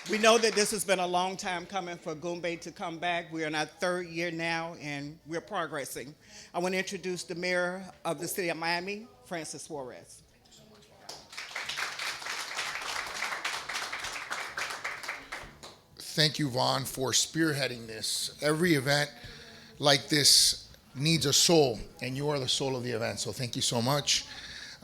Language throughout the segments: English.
We know that this has been a long time coming for Goombay to come back. We're in our third year now, and we're progressing. I want to introduce the mayor of the city of Miami, Francis Suarez. Thank you, Vaughn, for spearheading this. Every event like this needs a soul, and you are the soul of the event. So thank you so much.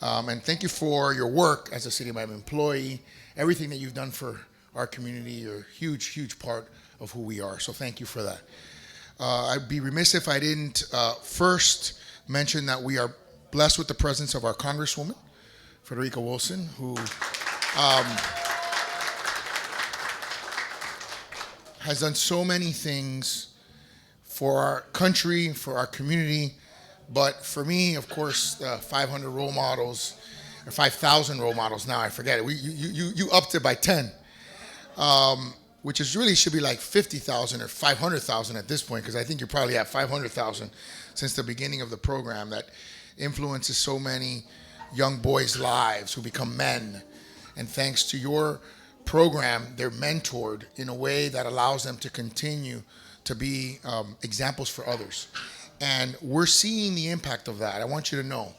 And thank you for your work as a City of Miami employee, everything that you've done for our community. You're a huge, huge part of who we are. So thank you for that. I'd be remiss if I didn't first mention that we are blessed with the presence of our Congresswoman, Frederica Wilson, who has done so many things for our country, for our community. But for me, of course, 500 role models, or 5,000 role models now, I forget it. You upped it by 10, which is really should be like 50,000 or 500,000 at this point, because I think you're probably at 500,000 since the beginning of the program that influences so many young boys' lives who become men. And thanks to your program, they're mentored in a way that allows them to continue to be examples for others. And we're seeing the impact of that. I want you to know,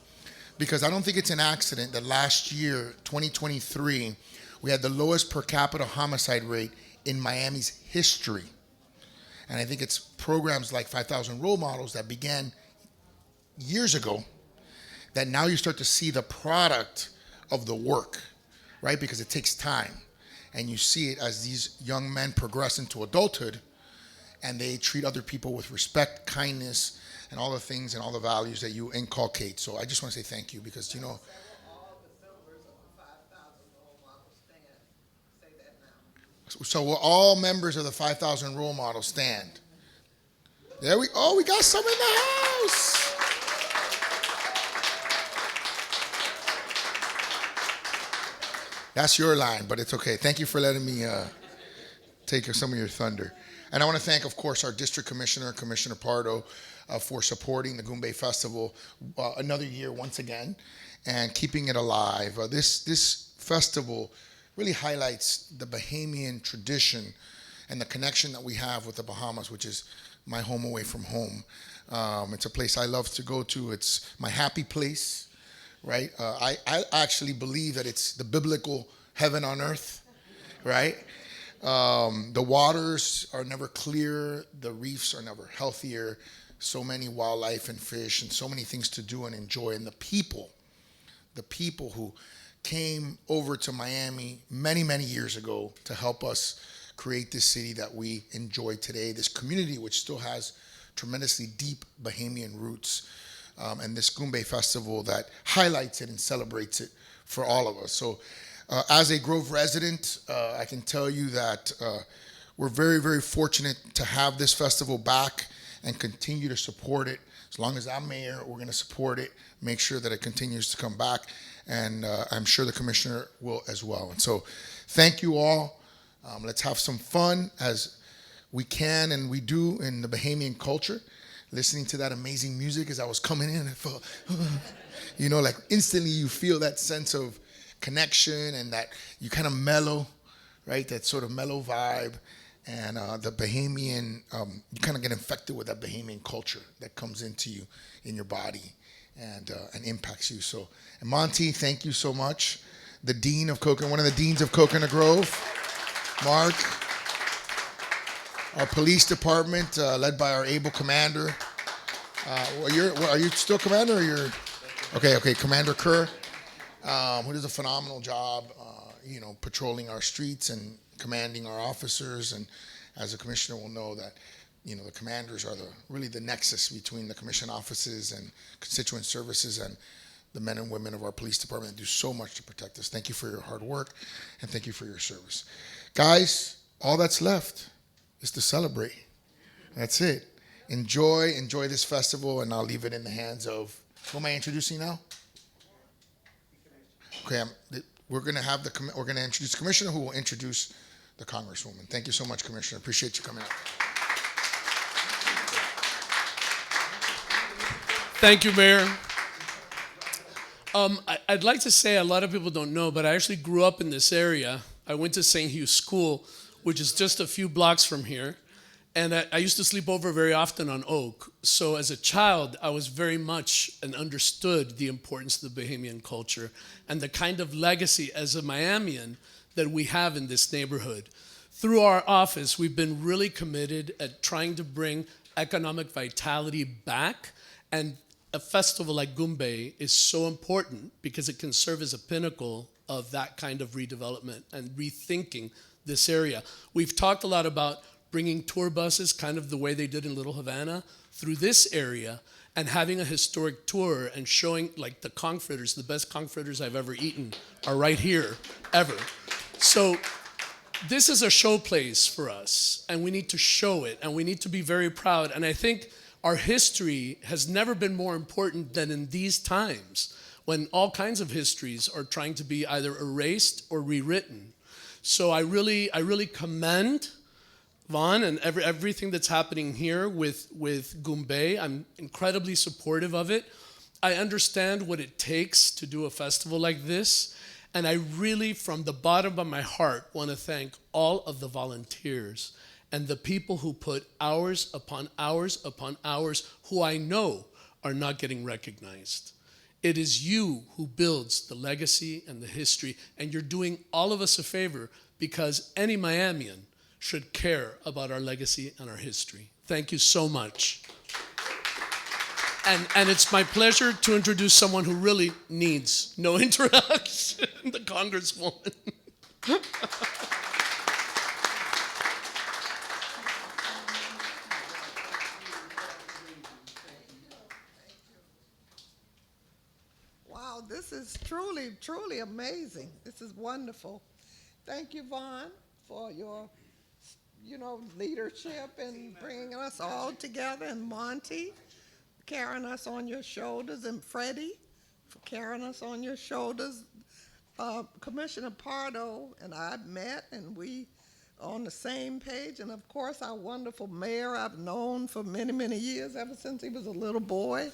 because I don't think it's an accident that last year, 2023, we had the lowest per capita homicide rate in Miami's history. And I think it's programs like 5,000 Role Models that began years ago that now you start to see the product of the work, right? Because it takes time. And you see it as these young men progress into adulthood and they treat other people with respect, kindness, and all the things and all the values that you inculcate. So I just want to say thank you because, you know, so we're all members of the 5,000 Role Models stand. There we got some in the house. That's your line, but it's okay. Thank you for letting me take some of your thunder. And I want to thank, of course, our district commissioner, Commissioner Pardo, for supporting the Goombay Festival another year once again and keeping it alive. This festival really highlights the Bahamian tradition and the connection that we have with the Bahamas, which is my home away from home. It's a place I love to go to. It's my happy place, right? I actually believe that it's the biblical heaven on earth, right? The waters are never clear. The reefs are never healthier. So many wildlife and fish and so many things to do and enjoy. And the people who came over to Miami many, many years ago to help us create this city that we enjoy today, this community which still has tremendously deep Bahamian roots, and this Goombay Festival that highlights it and celebrates it for all of us. So as a Grove resident, I can tell you that we're very, very fortunate to have this festival back and continue to support it. As long as I'm mayor, we're going to support it, make sure that it continues to come back, and I'm sure the commissioner will as well. And so thank you all. Let's have some fun as we can and we do in the Bahamian culture. Listening to that amazing music as I was coming in, I felt, you know, like instantly you feel that sense of connection and that you kind of mellow, right? That sort of mellow vibe. And the Bahamian, you kind of get infected with that Bahamian culture that comes into you in your body and impacts you. So, and Monty, thank you so much. The dean of Coconut, one of the deans of Coconut Grove, Mark. Our police department, led by our able commander. Are you still commander or you're? Okay, Commander Kerr, who does a phenomenal job, patrolling our streets and commanding our officers. And as a commissioner will know that, the commanders are really the nexus between the commission offices and constituent services and the men and women of our police department that do so much to protect us. Thank you for your hard work and thank you for your service. Guys, all that's left is to celebrate. That's it. Enjoy this festival, and I'll leave it in the hands of, who am I introducing now? Okay, we're going to introduce the commissioner who will introduce the Congresswoman. Thank you so much, Commissioner. Appreciate you coming out. Thank you, Mayor. I'd like to say a lot of people don't know, but I actually grew up in this area. I went to St. Hugh School, which is just a few blocks from here. And I used to sleep over very often on Oak. So as a child, I was very much and understood the importance of the Bahamian culture and the kind of legacy as a Miamian that we have in this neighborhood. Through our office, we've been really committed at trying to bring economic vitality back. And a festival like Goombay is so important because it can serve as a pinnacle of that kind of redevelopment and rethinking this area. We've talked a lot about bringing tour buses, kind of the way they did in Little Havana, through this area and having a historic tour and showing, like, the conch fritters, the best conch fritters I've ever eaten are right here, ever. So this is a showplace for us, and we need to show it, and we need to be very proud. And I think our history has never been more important than in these times, when all kinds of histories are trying to be either erased or rewritten. So I really commend Vaughn and everything that's happening here with Goombay. I'm incredibly supportive of it. I understand what it takes to do a festival like this, and I really, from the bottom of my heart, want to thank all of the volunteers and the people who put hours upon hours upon hours, who I know are not getting recognized. It is you who builds the legacy and the history, and you're doing all of us a favor, because any Miamian should care about our legacy and our history. Thank you so much. And it's my pleasure to introduce someone who really needs no introduction, the Congresswoman. Wow, this is truly, truly amazing. This is wonderful. Thank you, Vaughn, for your leadership and bringing us all together, and Monty, carrying us on your shoulders, and Freddie, for carrying us on your shoulders. Commissioner Pardo and I met, and we are on the same page, and of course our wonderful mayor I've known for many, many years, ever since he was a little boy,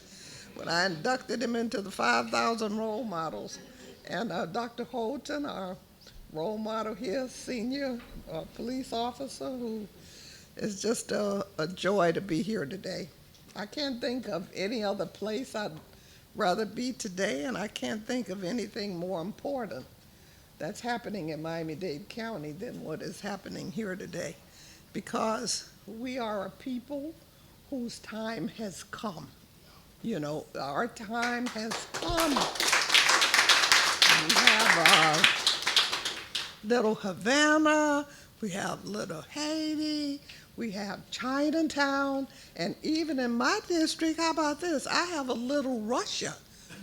when I inducted him into the 5,000 role models. And Dr. Holton, our role model here, senior police officer, who is just a joy to be here today. I can't think of any other place I'd rather be today, and I can't think of anything more important that's happening in Miami-Dade County than what is happening here today, because we are a people whose time has come. Our time has come. We have Little Havana, we have Little Haiti, we have Chinatown, and even in my district, how about this? I have a Little Russia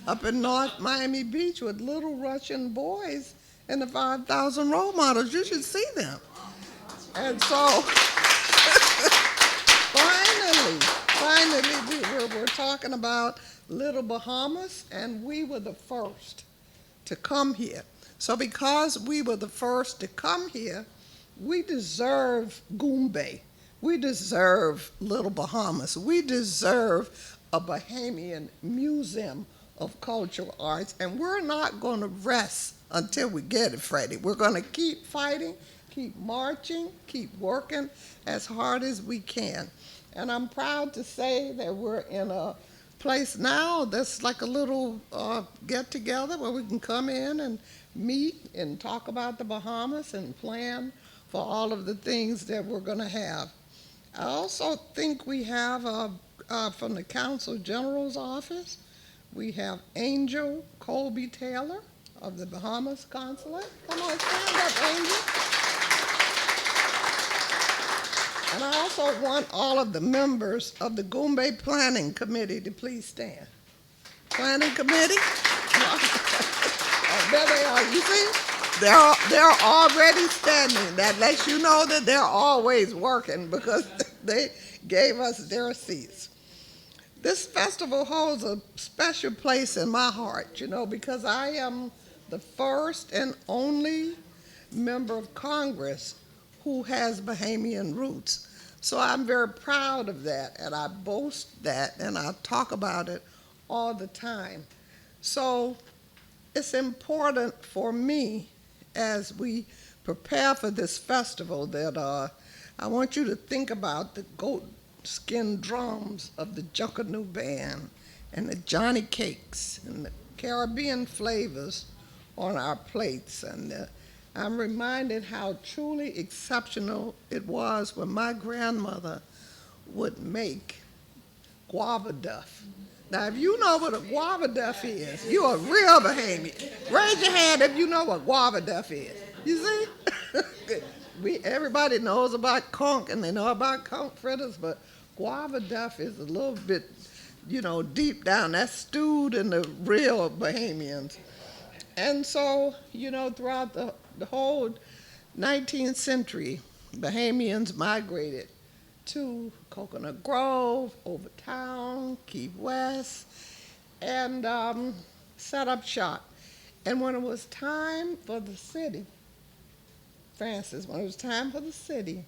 up in North Miami Beach with little Russian boys in the 5,000 role models. You should see them. And so, finally, we're talking about Little Bahamas, and we were the first to come here. So because we were the first to come here, we deserve Goombay. We deserve Little Bahamas. We deserve a Bahamian museum of cultural arts, and we're not going to rest until we get it, Freddie. We're going to keep fighting, keep marching, keep working as hard as we can. And I'm proud to say that we're in a place now that's like a little get-together where we can come in and meet and talk about the Bahamas and plan for all of the things that we're going to have. I also think we have from the Consul General's office, we have Angel Coleby-Taylor of the Bahamas Consulate. Come on, stand up, Angel. And I also want all of the members of the Goombay Planning Committee to please stand. Planning Committee? Oh, there they are. You see? They're already standing. That lets you know that they're always working, because they gave us their seats. This festival holds a special place in my heart, because I am the first and only member of Congress who has Bahamian roots. So I'm very proud of that, and I boast that, and I talk about it all the time. So it's important for me, as we prepare for this festival that I want you to think about the goat skin drums of the Junkanoo Band and the Johnny Cakes and the Caribbean flavors on our plates. And I'm reminded how truly exceptional it was when my grandmother would make guava duff. Now, if you know what a guava duff is, you're a real Bahamian. Raise your hand if you know what guava duff is. You see? Everybody knows about conch, and they know about conch fritters, but guava duff is a little bit, deep down. That's stewed in the real Bahamians. And so, throughout the whole 19th century, Bahamians migrated to Coconut Grove, over town, Key West, and set up shop. And when it was time for the city, Francis, when it was time for the city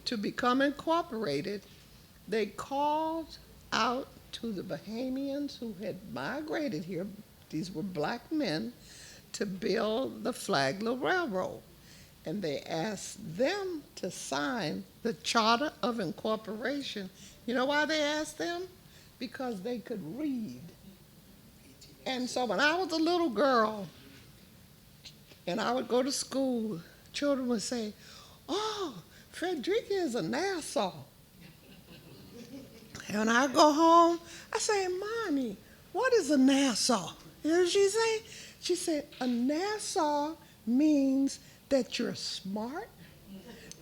to become incorporated, they called out to the Bahamians who had migrated here, these were black men, to build the Flagler Railroad. And they asked them to sign the Charter of Incorporation. You know why they asked them? Because they could read. And so when I was a little girl and I would go to school, children would say, "Oh, Frederica is a Nassau." And when I go home, I say, "Mommy, what is a Nassau?" You know what she say? She said, "A Nassau means that you're smart,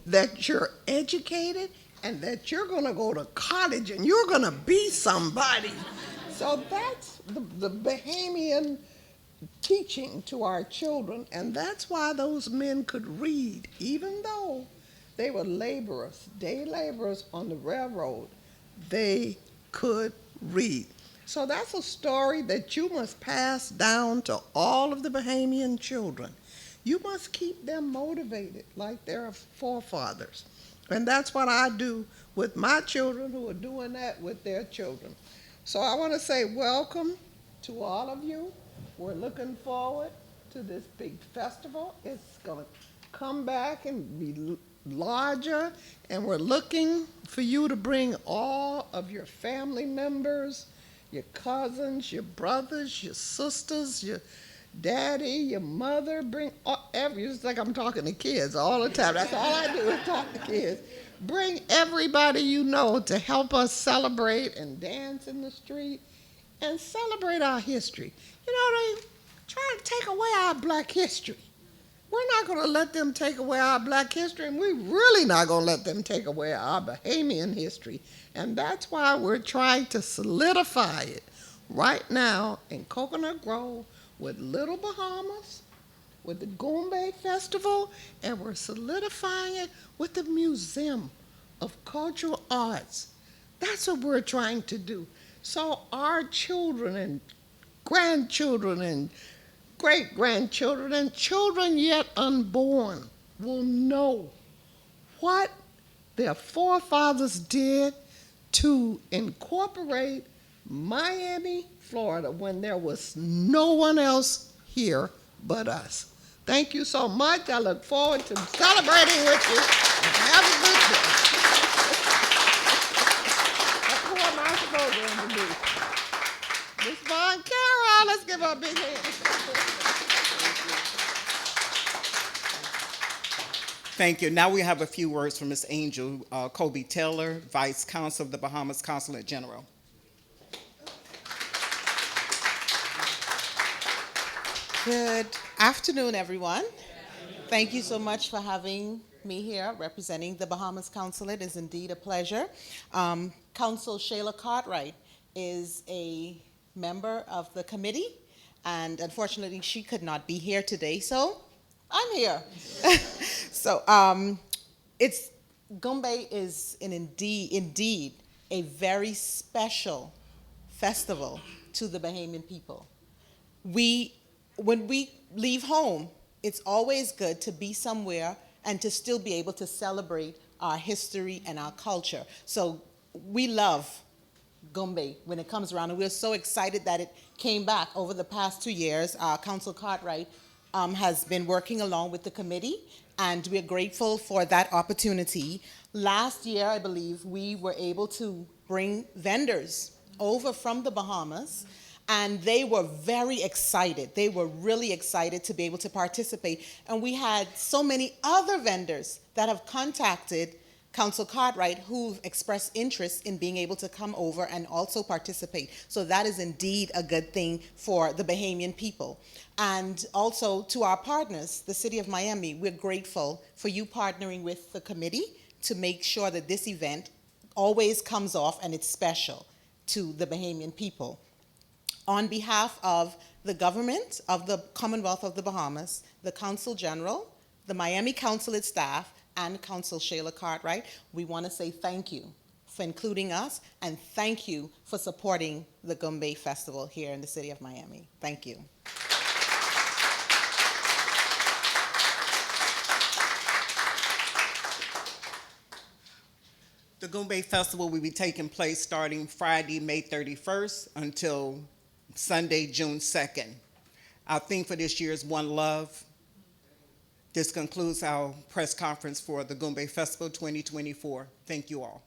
that you're educated, and that you're going to go to college and you're going to be somebody." So that's the Bahamian teaching to our children, and that's why those men could read, even though they were laborers, day laborers on the railroad. They could read. So that's a story that you must pass down to all of the Bahamian children. You must keep them motivated like their forefathers. And that's what I do with my children who are doing that with their children. So I want to say welcome to all of you. We're looking forward to this big festival. It's going to come back and be larger, and we're looking for you to bring all of your family members, your cousins, your brothers, your sisters, your daddy, your mother, bring it's like I'm talking to kids all the time. That's all I do is talk to kids. Bring everybody you know to help us celebrate and dance in the street and celebrate our history. They trying to take away our black history. We're not going to let them take away our black history, and we're really not going to let them take away our Bahamian history. And that's why we're trying to solidify it right now in Coconut Grove with Little Bahamas, with the Goombay Festival, and we're solidifying it with the Museum of Cultural Arts. That's what we're trying to do. So our children and grandchildren and great-grandchildren and children yet unborn will know what their forefathers did to incorporate Miami, Florida, when there was no one else here but us. Thank you so much. I look forward to celebrating with you. Have a good day. Who am I supposed to be? Miss Von Carroll, let's give her a big hand. Thank you. Now we have a few words from Ms. Angel Coleby-Taylor, Vice-Consul of the Bahamas Consulate General. Good afternoon, everyone. Thank you so much for having me here representing the Bahamas Consulate. It's indeed a pleasure. Consul Shayla Cartwright is a member of the committee, and unfortunately she could not be here today, so I'm here. So Goombay is indeed a very special festival to the Bahamian people. When we leave home, it's always good to be somewhere and to still be able to celebrate our history and our culture. So we love Goombay when it comes around, and we're so excited that it came back over the past 2 years. Consul Cartwright has been working along with the committee, and we're grateful for that opportunity. Last year, I believe, we were able to bring vendors over from the Bahamas, and they were very excited. They were really excited to be able to participate. And we had so many other vendors that have contacted Council Cartwright who've expressed interest in being able to come over and also participate. So that is indeed a good thing for the Bahamian people. And also to our partners, the City of Miami, we're grateful for you partnering with the committee to make sure that this event always comes off and it's special to the Bahamian people. On behalf of the government of the Commonwealth of the Bahamas, the Consul General, the Miami Consulate staff, and Consul Shayla Cartwright, we want to say thank you for including us, and thank you for supporting the Goombay Festival here in the City of Miami. Thank you. The Goombay Festival will be taking place starting Friday, May 31st until Sunday, June 2nd. Our theme for this year is One Love. This concludes our press conference for the Goombay Festival 2024. Thank you all.